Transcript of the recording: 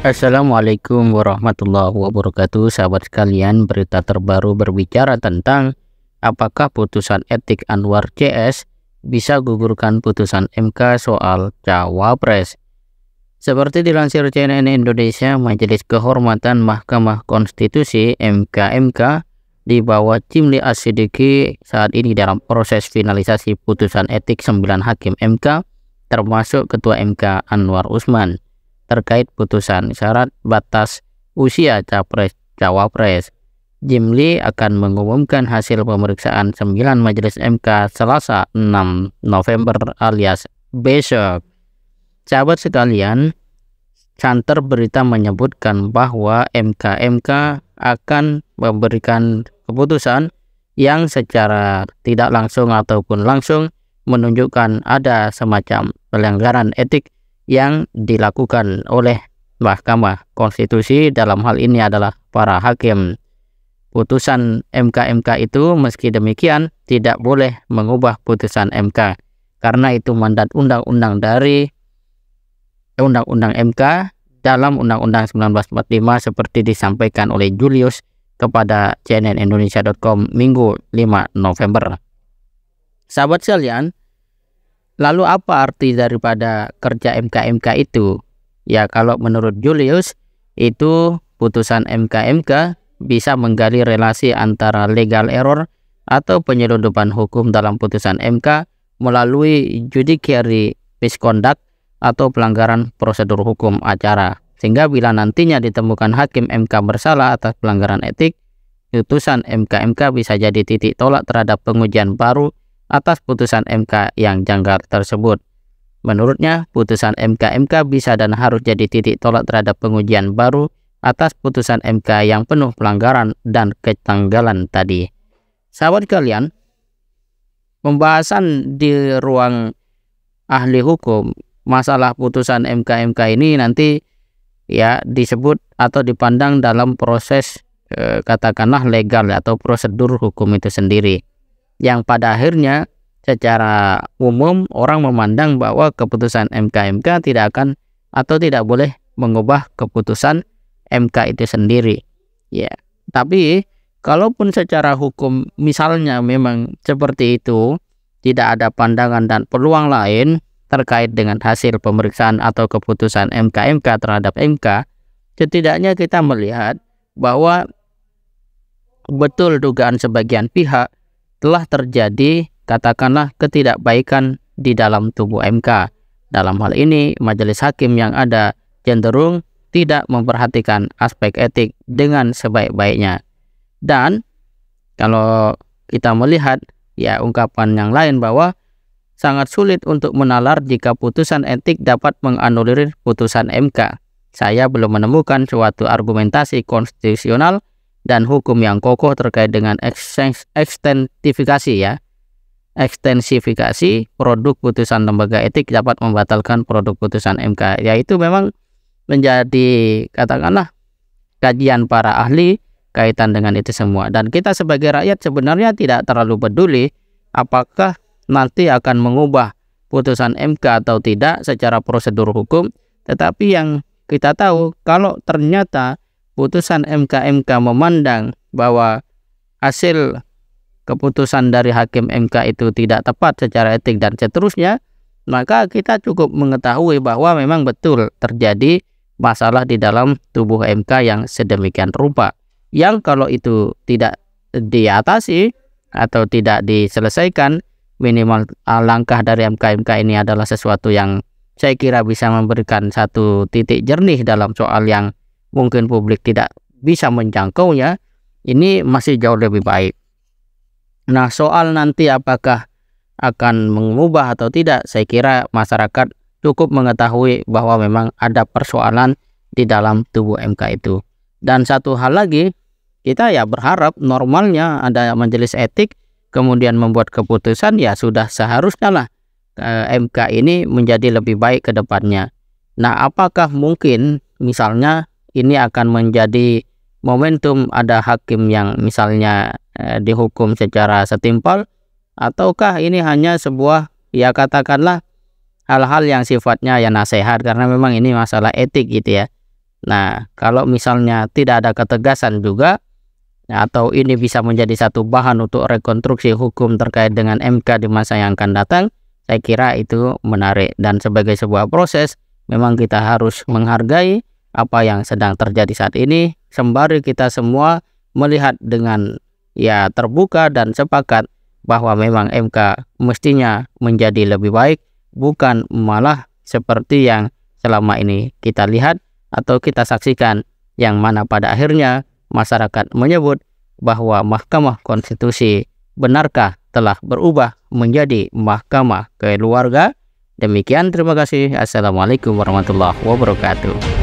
Assalamualaikum warahmatullahi wabarakatuh. Sahabat sekalian, berita terbaru berbicara tentang apakah putusan etik Anwar CS bisa gugurkan putusan MK soal Cawapres. Seperti dilansir CNN Indonesia, Majelis Kehormatan Mahkamah Konstitusi (MK) di bawah Chimli As-Siddiqi saat ini dalam proses finalisasi putusan etik 9 hakim MK, termasuk Ketua MK Anwar Usman, terkait putusan syarat batas usia Capres-Cawapres. Chimli akan mengumumkan hasil pemeriksaan 9 Majelis MK Selasa 6 November alias besok. Sahabat sekalian, santer berita menyebutkan bahwa MK akan memberikan keputusan yang secara tidak langsung ataupun langsung menunjukkan ada semacam pelanggaran etik yang dilakukan oleh Mahkamah Konstitusi, dalam hal ini adalah para hakim. Putusan MK itu meski demikian tidak boleh mengubah putusan MK, karena itu mandat undang-undang dari Undang-Undang MK dalam Undang-Undang 1945 seperti disampaikan oleh Julius kepada cnnindonesia.com Minggu 5 November. Sahabat sekalian, lalu apa arti daripada kerja MK itu? Ya, kalau menurut Julius, itu putusan MK bisa menggali relasi antara legal error atau penyelundupan hukum dalam putusan MK melalui judiciary misconduct atau pelanggaran prosedur hukum acara. Sehingga bila nantinya ditemukan hakim MK bersalah atas pelanggaran etik, putusan MK bisa jadi titik tolak terhadap pengujian baru atas putusan MK yang janggal tersebut. Menurutnya, putusan MK bisa dan harus jadi titik tolak terhadap pengujian baru atas putusan MK yang penuh pelanggaran dan kejanggalan tadi. Sahabat kalian, pembahasan di ruang ahli hukum masalah putusan MK ini nanti ya disebut atau dipandang dalam proses katakanlah legal atau prosedur hukum itu sendiri, yang pada akhirnya secara umum orang memandang bahwa keputusan MK tidak akan atau tidak boleh mengubah keputusan MK itu sendiri. Ya, tapi kalaupun secara hukum misalnya memang seperti itu, tidak ada pandangan dan peluang lain terkait dengan hasil pemeriksaan atau keputusan MK terhadap MK, setidaknya kita melihat bahwa betul dugaan sebagian pihak telah terjadi katakanlah ketidakbaikan di dalam tubuh MK. Dalam hal ini, majelis hakim yang ada cenderung tidak memperhatikan aspek etik dengan sebaik-baiknya. Dan kalau kita melihat ya ungkapan yang lain bahwa sangat sulit untuk menalar jika putusan etik dapat menganulir putusan MK. Saya belum menemukan suatu argumentasi konstitusional dan hukum yang kokoh terkait dengan ekstensifikasi produk putusan lembaga etik dapat membatalkan produk putusan MK. Yaitu memang menjadi katakanlah kajian para ahli kaitan dengan itu semua. Dan kita sebagai rakyat sebenarnya tidak terlalu peduli apakah nanti akan mengubah putusan MK atau tidak secara prosedur hukum, tetapi yang kita tahu kalau ternyata putusan MK memandang bahwa hasil keputusan dari hakim MK itu tidak tepat secara etik dan seterusnya, maka kita cukup mengetahui bahwa memang betul terjadi masalah di dalam tubuh MK yang sedemikian rupa, yang kalau itu tidak diatasi atau tidak diselesaikan, minimal langkah dari MK ini adalah sesuatu yang saya kira bisa memberikan satu titik jernih dalam soal yang mungkin publik tidak bisa menjangkaunya. Ini masih jauh lebih baik. Nah, soal nanti apakah akan mengubah atau tidak, saya kira masyarakat cukup mengetahui bahwa memang ada persoalan di dalam tubuh MK itu. Dan satu hal lagi, kita ya berharap normalnya ada majelis etik kemudian membuat keputusan, ya sudah seharusnya lah MK ini menjadi lebih baik ke depannya. Nah, apakah mungkin misalnya ini akan menjadi momentum ada hakim yang misalnya dihukum secara setimpal, ataukah ini hanya sebuah ya katakanlah hal-hal yang sifatnya ya nasihat, karena memang ini masalah etik gitu ya. Nah, kalau misalnya tidak ada ketegasan juga, atau ini bisa menjadi satu bahan untuk rekonstruksi hukum terkait dengan MK di masa yang akan datang, saya kira itu menarik. Dan sebagai sebuah proses, memang kita harus menghargai apa yang sedang terjadi saat ini, sembari kita semua melihat dengan ya terbuka dan sepakat bahwa memang MK mestinya menjadi lebih baik, bukan malah seperti yang selama ini kita lihat atau kita saksikan, yang mana pada akhirnya masyarakat menyebut bahwa Mahkamah Konstitusi benarkah telah berubah menjadi Mahkamah Keluarga. Demikian, terima kasih. Assalamualaikum warahmatullahi wabarakatuh.